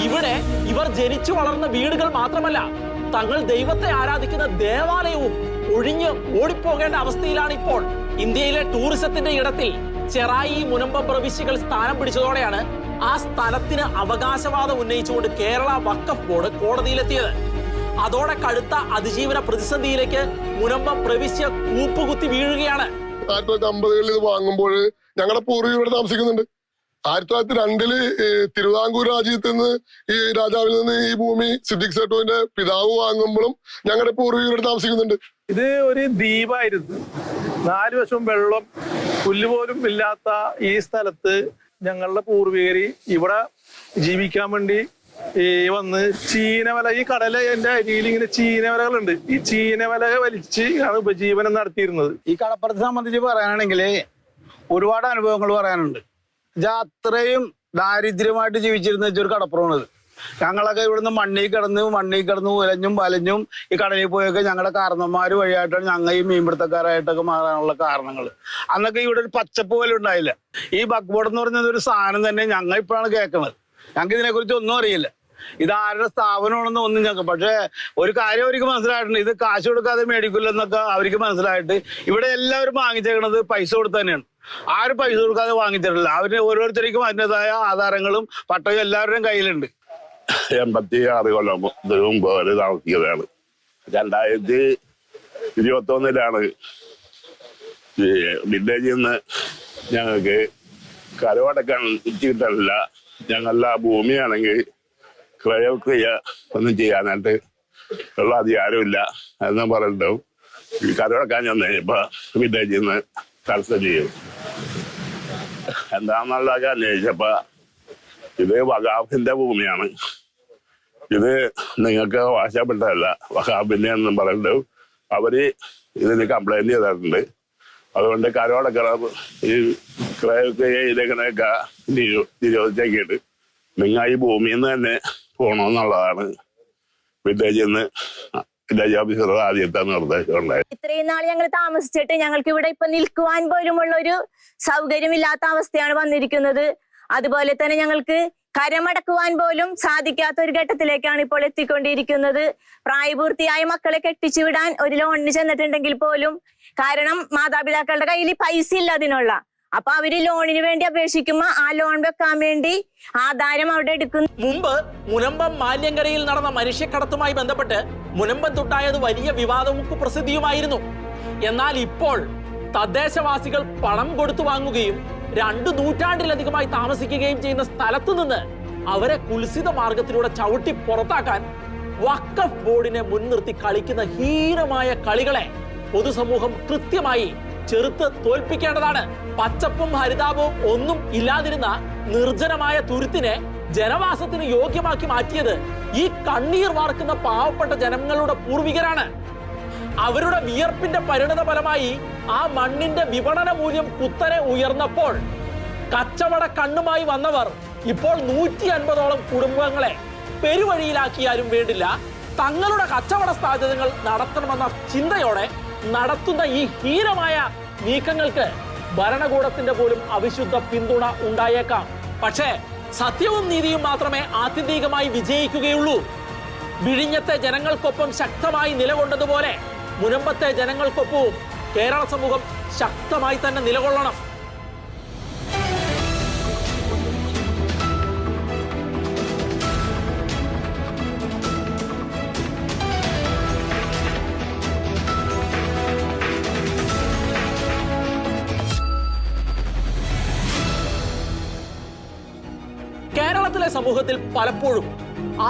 Speaker 1: ഇവിടെ ഇവർ ജനിച്ചു വളർന്ന വീടുകൾ മാത്രമല്ല, തങ്ങൾ ദൈവത്തെ ആരാധിക്കുന്ന ദേവാലയവും ഒഴിഞ്ഞ് ഓടിപ്പോകേണ്ട അവസ്ഥയിലാണ് ഇപ്പോൾ. ഇന്ത്യയിലെ ടൂറിസത്തിന്റെ ഇടത്തിൽ ചെറായി മുനമ്പം പ്രവിശ്യകൾ സ്ഥാനം പിടിച്ചതോടെയാണ് ആ സ്ഥലത്തിന് അവകാശവാദം ഉന്നയിച്ചുകൊണ്ട് കേരള വഖഫ് ബോർഡ് കോടതിയിലെത്തിയത്. അതോടെ കടുത്ത അതിജീവന പ്രതിസന്ധിയിലേക്ക് മുനമ്പം പ്രവിശ്യ കൂപ്പുകുത്തി വീഴുകയാണ്.
Speaker 5: 1950 ഇത് വാങ്ങുമ്പോൾ ഞങ്ങളുടെ പൂർവികർ ഇവിടെ താമസിക്കുന്നുണ്ട്. 1902 തിരുവിതാംകൂർ രാജ്യത്ത് നിന്ന് ഈ രാജാവിൽ നിന്ന് ഈ ഭൂമി സിദ്ദിഖ് സേട്ടുവിന്റെ പിതാവ് വാങ്ങുമ്പോഴും ഞങ്ങളുടെ പൂർവികർ ഇവിടെ താമസിക്കുന്നുണ്ട്.
Speaker 6: ഇത് ഒരു ദ്വീപായിരുന്നു. 4 വശവും വെള്ളം, പുല്ലുപോലും ഇല്ലാത്ത ഈ സ്ഥലത്ത് ഞങ്ങളുടെ പൂർവികര് ഇവിടെ ജീവിക്കാൻ വേണ്ടി വന്ന് ചീനവല, ഈ കടലിന്റെ അരിയിൽ ഇങ്ങനെ ചീനവലകളുണ്ട്. ഈ ചീനവല വലിച്ച് ആണ് ഉപജീവനം നടത്തിയിരുന്നത്.
Speaker 7: ഈ കടപ്പുറത്തെ സംബന്ധിച്ച് പറയാനാണെങ്കിൽ ഒരുപാട് അനുഭവങ്ങൾ പറയാനുണ്ട്. അത്രയും ദാരിദ്ര്യമായിട്ട് ജീവിച്ചിരുന്ന ഒരു കടപ്പുറമാണിത്. ഞങ്ങളൊക്കെ ഇവിടുന്ന് മണ്ണിൽ കിടന്ന് ഉലഞ്ഞും വലഞ്ഞും ഈ കടലിൽ പോയൊക്കെ ഞങ്ങളുടെ കാരണന്മാര് വഴിയായിട്ടാണ് ഞങ്ങൾ ഈ മീൻപിടുത്തക്കാരായിട്ടൊക്കെ മാറാനുള്ള കാരണങ്ങൾ. അന്നൊക്കെ ഇവിടെ ഒരു പച്ചപ്പ് പോലും ഉണ്ടായില്ല. ഈ വഖഫ് ബോർഡ് എന്ന് പറയുന്നത് ഒരു സാധനം തന്നെ ഞങ്ങൾ ഇപ്പോഴാണ് കേൾക്കുന്നത്. ഞങ്ങൾക്ക് ഇതിനെക്കുറിച്ച് ഒന്നും അറിയില്ല. ഇത് ആരുടെ സ്ഥാപനമാണെന്ന് ഒന്നും ഞങ്ങൾക്ക്. പക്ഷേ ഒരു കാര്യം അവർക്ക് മനസ്സിലായിട്ടുണ്ട്, ഇത് കാശ് കൊടുക്കാതെ മേടിക്കില്ലെന്നൊക്കെ അവർക്ക് മനസ്സിലായിട്ട് ഇവിടെ എല്ലാവരും വാങ്ങിച്ചേക്കണത് പൈസ കൊടുത്ത് തന്നെയാണ്. ആരും പൈസ കൊടുക്കാതെ വാങ്ങിച്ചിട്ടില്ല. അവര് ഓരോരുത്തർക്കും അതിൻ്റെതായ ആധാരങ്ങളും പട്ടയും എല്ലാവരുടെയും കയ്യിലുണ്ട്.
Speaker 8: 86 കൊല്ലം മുമ്പ് വരെ താമസിക്കുന്നതാണ്. 2021 ഈ വില്ലേജിൽ നിന്ന് ഞങ്ങൾക്ക് കരവടക്കാൻ കിട്ടിയിട്ടില്ല. ഞങ്ങളുടെ ഭൂമിയാണെങ്കിൽ ക്രയവിക്രയ ഒന്നും ചെയ്യാനായിട്ട് ഉള്ള അധികാരമില്ല എന്ന് പറഞ്ഞിട്ടും ഈ കരവടക്കാൻ ചെന്ന് ഇപ്പൊ വില്ലേജിൽ നിന്ന് ചർച്ച ചെയ്യും. എന്താണെന്നുള്ളതൊക്കെ അന്വേഷിച്ചപ്പോ ഇത് വഖാഫിന്റെ ഭൂമിയാണ്, ഇത് നിങ്ങൾക്ക് വാശപ്പെട്ടതല്ല, വഖാഫിന്റെ എന്നും പറഞ്ഞിട്ട് അവര് ഇതിന് കംപ്ലൈന്റ് ചെയ്തിട്ടുണ്ട്. അതുകൊണ്ട് കരവടക്കണം ഈ ക്രയവിക്രയയിലേക്കൊക്കെ നിരോധിച്ചേക്കിട്ട് നിങ്ങൾ ഈ ഭൂമിയിൽ നിന്ന് തന്നെ പോകണമെന്നുള്ളതാണ് വില്ലേജ് ഓഫീസർ ആദ്യത്തെ നിർദ്ദേശം ഉണ്ടായത്.
Speaker 9: ഇത്രയും നാൾ ഞങ്ങൾ താമസിച്ചിട്ട് ഞങ്ങൾക്ക് ഇവിടെ ഇപ്പൊ നിൽക്കുവാൻ പോലുമുള്ള ഒരു സൗകര്യമില്ലാത്ത അവസ്ഥയാണ് വന്നിരിക്കുന്നത്. അതുപോലെ തന്നെ ഞങ്ങൾക്ക് കരമടക്കുവാൻ പോലും സാധിക്കാത്ത ഒരു ഘട്ടത്തിലേക്കാണ് ഇപ്പോൾ എത്തിക്കൊണ്ടിരിക്കുന്നത്. പ്രായപൂർത്തിയായ മക്കളെ കെട്ടിച്ചുവിടാൻ ഒരു ലോണിന് ചെന്നിട്ടുണ്ടെങ്കിൽ പോലും, കാരണം മാതാപിതാക്കളുടെ കയ്യിൽ പൈസ ഇല്ല അതിനുള്ള, അപ്പൊ അവര് ലോണിന് വേണ്ടി അപേക്ഷിക്കുമ്പോ ആ ലോൺ വെക്കാൻ വേണ്ടി ആധാരം അവിടെ എടുക്കുന്നു.
Speaker 1: മുമ്പ് മുനമ്പം മാല്യങ്കരയിൽ നടന്ന മനുഷ്യക്കടത്തുമായി ബന്ധപ്പെട്ട് മുനമ്പത്തുണ്ടായത് വലിയ വിവാദവും കുപ്രസിദ്ധിയുമായിരുന്നു. എന്നാൽ ഇപ്പോൾ തദ്ദേശവാസികൾ പണം കൊടുത്തു വാങ്ങുകയും 2 നൂറ്റാണ്ടിലധികമായി താമസിക്കുകയും ചെയ്യുന്ന സ്ഥലത്തു നിന്ന് അവരെ കുൽസിത മാർഗത്തിലൂടെ ചവിട്ടി പുറത്താക്കാൻ വഖഫ് ബോർഡിനെ മുൻനിർത്തി കളിക്കുന്ന ഹീനമായ കളികളെ പൊതുസമൂഹം കൃത്യമായി ചെറുത്ത് തോൽപ്പിക്കേണ്ടതാണ്. പച്ചപ്പും ഹരിതാപവും ഒന്നും ഇല്ലാതിരുന്ന നിർജ്ജനമായ തുരുത്തിനെ ജനവാസത്തിന് യോഗ്യമാക്കി മാറ്റിയത് ഈ കണ്ണീർ വാർക്കുന്ന പാവപ്പെട്ട ജനങ്ങളുടെ പൂർവികരാണ്. അവരുടെ വിയർപ്പിന്റെ പരിണത ഫലമായി ആ മണ്ണിന്റെ വിപണന മൂല്യം കുത്തനെ ഉയർന്നപ്പോൾ കച്ചവട കണ്ണുമായി വന്നവർ ഇപ്പോൾ 150ഓളം കുടുംബങ്ങളെ പെരുവഴിയിലാക്കിയാലും വേണ്ടില്ല, തങ്ങളുടെ കച്ചവട സാധ്യതകൾ നടത്തണമെന്ന ചിന്തയോടെ നടത്തുന്ന ഈ ഹീനമായ നീക്കങ്ങൾക്ക് ഭരണകൂടത്തിന്റെ പോലും അവിശുദ്ധ പിന്തുണ ഉണ്ടായേക്കാം. പക്ഷേ സത്യവും നീതിയും മാത്രമേ ആത്യന്തികമായി വിജയിക്കുകയുള്ളൂ. വിഴിഞ്ഞത്തെ ജനങ്ങൾക്കൊപ്പം ശക്തമായി നിലകൊണ്ടതുപോലെ മുനമ്പത്തെ ജനങ്ങൾക്കൊപ്പവും കേരള സമൂഹം ശക്തമായി തന്നെ നിലകൊള്ളണം. കേരളത്തിലെ സമൂഹത്തിൽ പലപ്പോഴും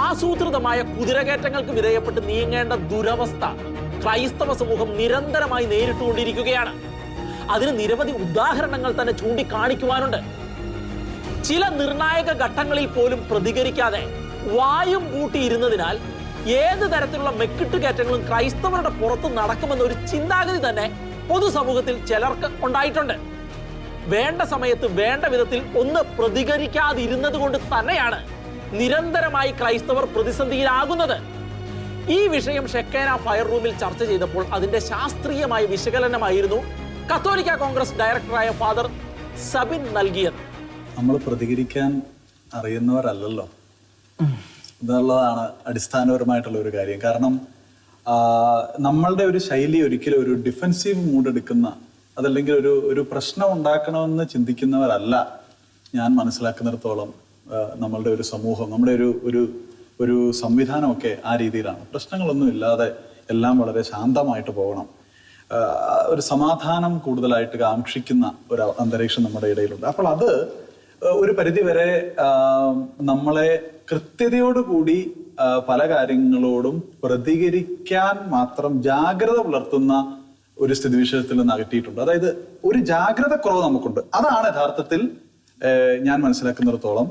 Speaker 1: ആസൂത്രിതമായ കുതിരകയറ്റങ്ങൾക്ക് വിധേയപ്പെട്ട് നീങ്ങേണ്ട ദുരവസ്ഥ ക്രൈസ്തവ സമൂഹം നിരന്തരമായി നേരിട്ടുകൊണ്ടിരിക്കുകയാണ്. അതിന് നിരവധി ഉദാഹരണങ്ങൾ തന്നെ ചൂണ്ടിക്കാണിക്കുവാനുണ്ട്. ചില നിർണായക ഘട്ടങ്ങളിൽ പോലും പ്രതികരിക്കാതെ വായും കൂട്ടിയിരുന്നതിനാൽ ഏത് തരത്തിലുള്ള മെക്കിട്ടുകയറ്റങ്ങളും ക്രൈസ്തവരുടെ പുറത്ത് നടക്കുമെന്ന ഒരു ചിന്താഗതി തന്നെ പൊതുസമൂഹത്തിൽ ചിലർക്ക് ഉണ്ടായിട്ടുണ്ട്. വേണ്ട സമയത്ത് വേണ്ട വിധത്തിൽ ഒന്ന് പ്രതികരിക്കാതിരുന്നത് കൊണ്ട് തന്നെയാണ് നിരന്തരമായി ക്രൈസ്തവർ പ്രതിസന്ധിയിലാകുന്നത്. ഈ വിഷയം ഷെക്കേന ഫയർ റൂമിൽ ചർച്ച ചെയ്തപ്പോൾ അതിന്റെ ശാസ്ത്രീയമായ വിശകലനമായിരുന്നു കത്തോലിക്ക കോൺഗ്രസ് ഡയറക്ടറായ ഫാദർ സബിൻ നൽകിയത്.
Speaker 10: നമ്മൾ പ്രതികരിക്കാൻ അറിയുന്നവരല്ലല്ലോ എന്നുള്ളതാണ് അടിസ്ഥാനപരമായിട്ടുള്ള ഒരു കാര്യം. കാരണം നമ്മളുടെ ഒരു ശൈലി ഒരിക്കലും ഒരു ഡിഫെൻസീവ് മൂഡ് എടുക്കുന്ന, അതല്ലെങ്കിൽ ഒരു പ്രശ്നം ഉണ്ടാക്കണമെന്ന് ചിന്തിക്കുന്നവരല്ല ഞാൻ മനസ്സിലാക്കുന്നിടത്തോളം നമ്മളുടെ ഒരു സമൂഹം, നമ്മുടെ ഒരു സംവിധാനമൊക്കെ ആ രീതിയിലാണ്. പ്രശ്നങ്ങളൊന്നും ഇല്ലാതെ എല്ലാം വളരെ ശാന്തമായിട്ട് പോകണം, ഒരു സമാധാനം കൂടുതലായിട്ട് കാക്ഷിക്കുന്ന ഒരു അന്തരീക്ഷം നമ്മുടെ ഇടയിലുണ്ട്. അപ്പോൾ അത് ഒരു പരിധിവരെ നമ്മളെ കൃത്യതയോടുകൂടി പല കാര്യങ്ങളോടും പ്രതികരിക്കാൻ മാത്രം ജാഗ്രത പുലർത്തുന്ന ഒരു സ്ഥിതിവിശേഷത്തിൽ നിന്ന് അകറ്റിയിട്ടുണ്ട്. അതായത് ഒരു ജാഗ്രത കുറവ് നമുക്കുണ്ട്. അതാണ് യഥാർത്ഥത്തിൽ ഞാൻ മനസ്സിലാക്കുന്നിടത്തോളം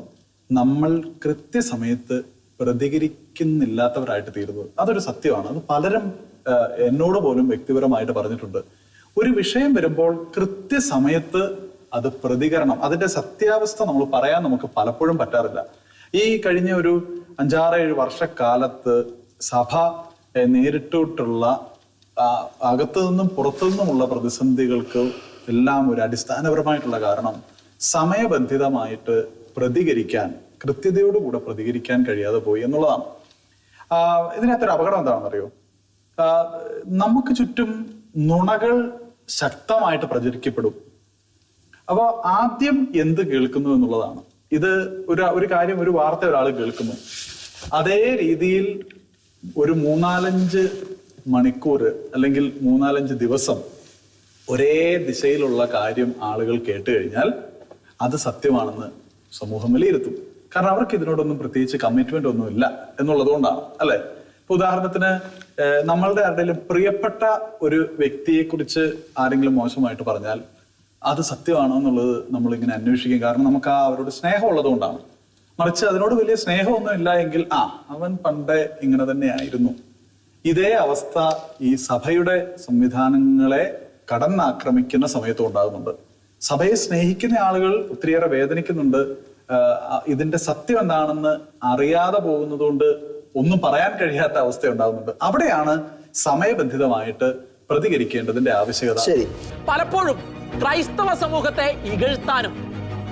Speaker 10: നമ്മൾ കൃത്യസമയത്ത് പ്രതികരിക്കുന്നില്ലാത്തവരായിട്ട് തീരുന്നത്. അതൊരു സത്യമാണ്. അത് പലരും എന്നോട് പോലും വ്യക്തിപരമായിട്ട് പറഞ്ഞിട്ടുണ്ട്. ഒരു വിഷയം വരുമ്പോൾ കൃത്യസമയത്ത് അത് പ്രതികരണം, അതിന്റെ സത്യാവസ്ഥ നമ്മൾ പറയാൻ നമുക്ക് പലപ്പോഴും പറ്റാറില്ല. ഈ കഴിഞ്ഞ ഒരു 5-6-7 വർഷക്കാലത്ത് സഭ നേരിട്ടിട്ടുള്ള അകത്തു നിന്നും പുറത്തു നിന്നുമുള്ള പ്രതിസന്ധികൾക്ക് എല്ലാം ഒരു അടിസ്ഥാനപരമായിട്ടുള്ള കാരണം സമയബന്ധിതമായിട്ട് പ്രതികരിക്കാൻ, കൃത്യതയോടുകൂടെ പ്രതികരിക്കാൻ കഴിയാതെ പോയി എന്നുള്ളതാണ്. ഇതിനകത്തൊരു അപകടം എന്താണെന്നറിയോ? നമുക്ക് ചുറ്റും നുണകൾ ശക്തമായിട്ട് പ്രചരിക്കപ്പെടും. അപ്പൊ ആദ്യം എന്ത് കേൾക്കുന്നു എന്നുള്ളതാണ്. ഇത് ഒരു കാര്യം, ഒരു വാർത്ത ഒരാൾ കേൾക്കുന്നു, അതേ രീതിയിൽ ഒരു 3-4 മണിക്കൂർ അല്ലെങ്കിൽ 3-4 ദിവസം ഒരേ ദിശയിലുള്ള കാര്യം ആളുകൾ കേട്ട് കഴിഞ്ഞാൽ അത് സത്യമാണെന്ന് സമൂഹം വിലയിരുത്തും. കാരണം അവർക്ക് ഇതിനോടൊന്നും പ്രത്യേകിച്ച് കമ്മിറ്റ്മെന്റ് ഒന്നും ഇല്ല എന്നുള്ളതുകൊണ്ടാണ്, അല്ലെ? ഇപ്പൊ ഉദാഹരണത്തിന് നമ്മളുടെ ആരുടെയും പ്രിയപ്പെട്ട ഒരു വ്യക്തിയെ കുറിച്ച് ആരെങ്കിലും മോശമായിട്ട് പറഞ്ഞാൽ അത് സത്യമാണോ എന്നുള്ളത് നമ്മളിങ്ങനെ അന്വേഷിക്കും. കാരണം നമുക്ക് അവരോട് സ്നേഹം ഉള്ളതുകൊണ്ടാണ്. മറിച്ച് അതിനോട് വലിയ സ്നേഹമൊന്നും ഇല്ല എങ്കിൽ അവൻ പണ്ടേ ഇങ്ങനെ തന്നെയായിരുന്നു. ഇതേ അവസ്ഥ ഈ സഭയുടെ സംവിധാനങ്ങളെ കടന്നാക്രമിക്കുന്ന സമയത്തും ഉണ്ടാകുന്നുണ്ട്. സഭയെ സ്നേഹിക്കുന്ന ആളുകൾ ഒത്തിരിയേറെ വേദനിക്കുന്നുണ്ട്. ഇതിന്റെ സത്യം എന്താണെന്ന് അറിയാതെ പോകുന്നത് കൊണ്ട് ഒന്നും പറയാൻ കഴിയാത്ത അവസ്ഥ ഉണ്ടാകുന്നുണ്ട്. അവിടെയാണ് സമയബന്ധിതമായിട്ട് പ്രതികരിക്കേണ്ടതിന്റെ ആവശ്യകത.
Speaker 1: പലപ്പോഴും ക്രൈസ്തവ സമൂഹത്തെ ഇകഴ്ത്താനും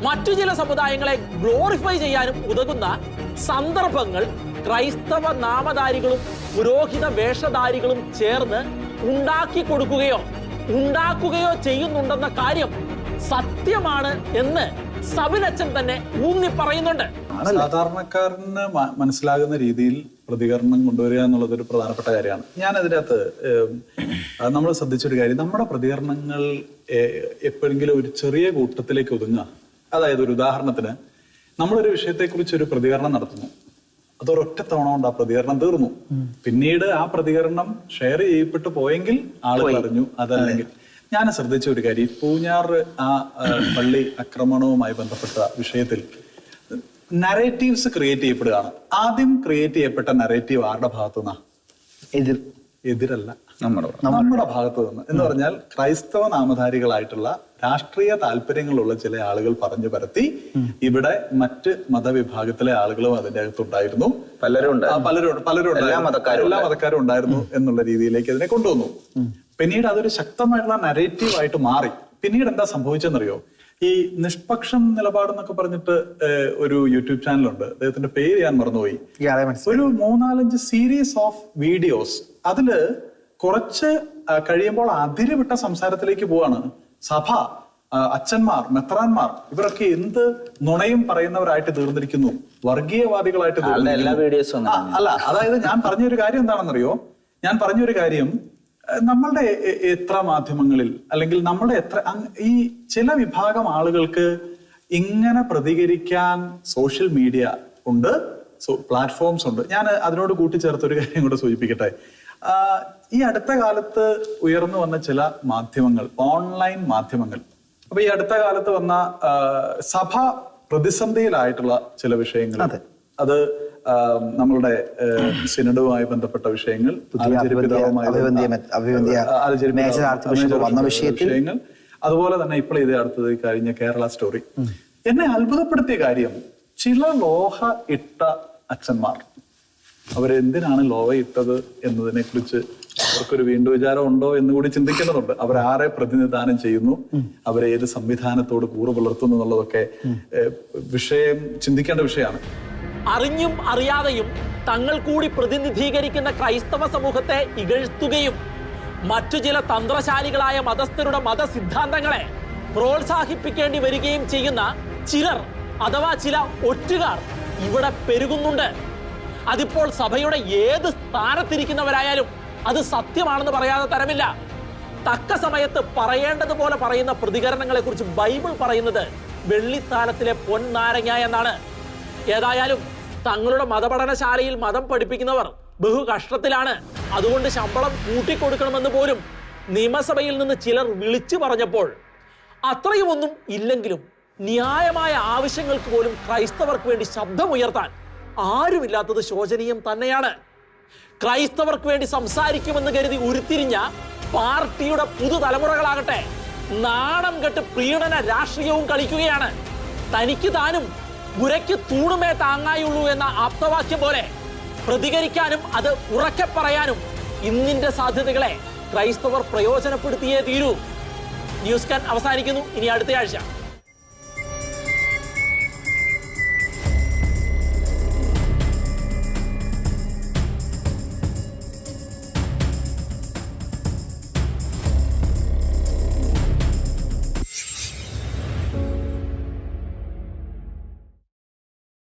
Speaker 1: മറ്റു ചില സമുദായങ്ങളെ ഗ്ലോറിഫൈ ചെയ്യാനും ഉതകുന്ന സന്ദർഭങ്ങൾ ക്രൈസ്തവ നാമധാരികളും പുരോഹിത വേഷധാരികളും ചേർന്ന് ഉണ്ടാക്കുകയോ ചെയ്യുന്നുണ്ടെന്ന കാര്യം സത്യമാണ് എന്ന് സബിനച്ചൻ തന്നെ ഊന്നി പറയുന്നുണ്ട്.
Speaker 10: സാധാരണക്കാരന് മനസ്സിലാകുന്ന രീതിയിൽ പ്രതികരണം കൊണ്ടുവരിക എന്നുള്ളത് ഒരു പ്രധാനപ്പെട്ട കാര്യമാണ്. ഞാൻ അതിനകത്ത് നമ്മൾ ശ്രദ്ധിച്ചൊരു കാര്യം, നമ്മുടെ പ്രതികരണങ്ങൾ എപ്പോഴെങ്കിലും ഒരു ചെറിയ കൂട്ടത്തിലേക്ക് ഒതുങ്ങുക. അതായത് ഒരു ഉദാഹരണത്തിന്, നമ്മളൊരു വിഷയത്തെക്കുറിച്ച് ഒരു പ്രതികരണം നടത്തുന്നു, അതൊരൊറ്റ തവണ കൊണ്ട് ആ പ്രതികരണം തീർന്നു. പിന്നീട് ആ പ്രതികരണം ഷെയർ ചെയ്യപ്പെട്ടു പോയെങ്കിൽ ആളുകൾ അറിഞ്ഞു. അതല്ലെങ്കിൽ ഞാൻ ശ്രദ്ധിച്ച ഒരു കാര്യം, പൂഞ്ഞാർ ആ പള്ളി ആക്രമണവുമായി ബന്ധപ്പെട്ട വിഷയത്തിൽ നറേറ്റീവ്സ് ക്രിയേറ്റ് ചെയ്യപ്പെടുകയാണ്. ആദ്യം ക്രിയേറ്റ് ചെയ്യപ്പെട്ട നറേറ്റീവ് ആരുടെ ഭാഗത്തു നിന്നാ? എതിരല്ല, നമ്മുടെ ഭാഗത്തു നിന്ന്. എന്ന് പറഞ്ഞാൽ ക്രൈസ്തവ നാമധാരികളായിട്ടുള്ള രാഷ്ട്രീയ താല്പര്യങ്ങളുള്ള ചില ആളുകൾ പറഞ്ഞു പരത്തി ഇവിടെ മറ്റ് മതവിഭാഗത്തിലെ ആളുകളും അതിന്റെ അകത്തുണ്ടായിരുന്നു. പലരും എല്ലാ മതക്കാരും ഉണ്ടായിരുന്നു എന്നുള്ള രീതിയിലേക്ക് അതിനെ കൊണ്ടുവന്നു. പിന്നീട് അതൊരു ശക്തമായിട്ടുള്ള നരേറ്റീവ് ആയിട്ട് മാറി. പിന്നീട് എന്താ സംഭവിച്ചെന്നറിയോ? ഈ നിഷ്പക്ഷം നിലപാടെന്നൊക്കെ പറഞ്ഞിട്ട് ഒരു യൂട്യൂബ് ചാനലുണ്ട്, അദ്ദേഹത്തിന്റെ പേര് ഞാൻ മറന്നുപോയി. ഒരു 3-4 സീരീസ് ഓഫ് വീഡിയോസ്, അതില് കുറച്ച് കഴിയുമ്പോൾ അതിരുവിട്ട സംസാരത്തിലേക്ക് പോവാണ്. സഭ, അച്ഛന്മാർ, മെത്രാന്മാർ ഇവരൊക്കെ എന്ത് നുണയും പറയുന്നവരായിട്ട് തീർന്നിരിക്കുന്നു, വർഗീയവാദികളായിട്ട് തീർന്നിരിക്കുന്നു. അല്ല, അതായത് ഞാൻ പറഞ്ഞൊരു കാര്യം എന്താണെന്നറിയോ? ഞാൻ പറഞ്ഞൊരു കാര്യം, നമ്മളുടെ എത്ര മാധ്യമങ്ങളിൽ അല്ലെങ്കിൽ നമ്മുടെ ഈ ചില വിഭാഗം ആളുകൾക്ക് ഇങ്ങനെ പ്രതികരിക്കാൻ സോഷ്യൽ മീഡിയ ഉണ്ട്, പ്ലാറ്റ്ഫോംസ് ഉണ്ട്. ഞാൻ അതിനോട് കൂട്ടിച്ചേർത്ത് ഒരു കാര്യം കൂടെ സൂചിപ്പിക്കട്ടെ. ഈ അടുത്ത കാലത്ത് ഉയർന്നു വന്ന ചില മാധ്യമങ്ങൾ, ഓൺലൈൻ മാധ്യമങ്ങൾ, അപ്പൊ ഈ അടുത്ത കാലത്ത് വന്ന സഭ പ്രതിസന്ധിയിലായിട്ടുള്ള ചില വിഷയങ്ങൾ, അത് നമ്മളുടെ സിനഡുമായി ബന്ധപ്പെട്ട വിഷയങ്ങൾ, വിഷയങ്ങൾ, അതുപോലെ തന്നെ ഇപ്പോൾ ഇത് അടുത്തത് കഴിഞ്ഞ കേരള സ്റ്റോറി. എന്നെ അത്ഭുതപ്പെടുത്തിയ കാര്യം, ചില ലോഹ ഇട്ട അച്ഛന്മാർ അവരെന്തിനാണ് ലോഹ ഇട്ടത് എന്നതിനെ കുറിച്ച് അവർക്കൊരു വീണ്ടും വിചാരം ഉണ്ടോ എന്ന് കൂടി ചിന്തിക്കേണ്ടതുണ്ട്. അവരാരെ പ്രതിനിധാനം ചെയ്യുന്നു, അവരെ ഏത് സംവിധാനത്തോട് കൂറ് പുലർത്തുന്നു എന്നുള്ളതൊക്കെ വിഷയം ചിന്തിക്കേണ്ട വിഷയമാണ്.
Speaker 1: അറിഞ്ഞും അറിയാതെയും തങ്ങൾ കൂടി പ്രതിനിധീകരിക്കുന്ന ക്രൈസ്തവ സമൂഹത്തെ ഇകഴ്ത്തുകയും മറ്റു ചില തന്ത്രശാലികളായ മതസ്ഥരുടെ മതസിദ്ധാന്തങ്ങളെ പ്രോത്സാഹിപ്പിക്കേണ്ടി വരികയും ചെയ്യുന്ന ചിലർ അഥവാ ചില ഒറ്റുകാർ ഇവിടെ പെരുകുന്നുണ്ട്. അതിപ്പോൾ സഭയുടെ ഏത് സ്ഥാനത്തിരിക്കുന്നവരായാലും അത് സത്യമാണെന്ന് പറയാതെ തരമില്ല. തക്ക സമയത്ത് പറയേണ്ടതുപോലെ പറയുന്ന പ്രതികരണങ്ങളെ കുറിച്ച് ബൈബിൾ പറയുന്നത് വെള്ളിത്താലത്തിലെ പൊൻനാരങ്ങ എന്നാണ്. ഏതായാലും തങ്ങളുടെ മതപഠനശാലയിൽ മതം പഠിപ്പിക്കുന്നവർ ബഹു കഷ്ടത്തിലാണ്. അതുകൊണ്ട് ശമ്പളം കൂട്ടിക്കൊടുക്കണമെന്ന് പോലും നിയമസഭയിൽ നിന്ന് ചിലർ വിളിച്ചു പറഞ്ഞപ്പോൾ അത്രയും ഒന്നും ഇല്ലെങ്കിലും ന്യായമായ ആവശ്യങ്ങൾക്ക് പോലും ക്രൈസ്തവർക്ക് വേണ്ടി ശബ്ദമുയർത്താൻ ആരുമില്ലാത്തത് ശോചനീയം തന്നെയാണ്. ക്രൈസ്തവർക്ക് വേണ്ടി സംസാരിക്കുമെന്ന് കരുതി ഉരുത്തിരിഞ്ഞ പാർട്ടിയുടെ പുതുതലമുറകളാകട്ടെ നാണം കെട്ട് പ്രീണന രാഷ്ട്രീയവും കളിക്കുകയാണ്. തനിക്ക് താനും പുരയ്ക്ക് തൂണുമേ താങ്ങായുള്ളൂ എന്ന ആപ്തവാക്യം പോലെ പ്രതികരിക്കാനും അത് ഉറക്കെ പറയാനും ഇന്നിന്റെ സാധ്യതകളെ ക്രൈസ്തവർ പ്രയോജനപ്പെടുത്തിയേ തീരൂ. ന്യൂസ് കാൻ അവസാനിക്കുന്നു. ഇനി അടുത്തയാഴ്ച.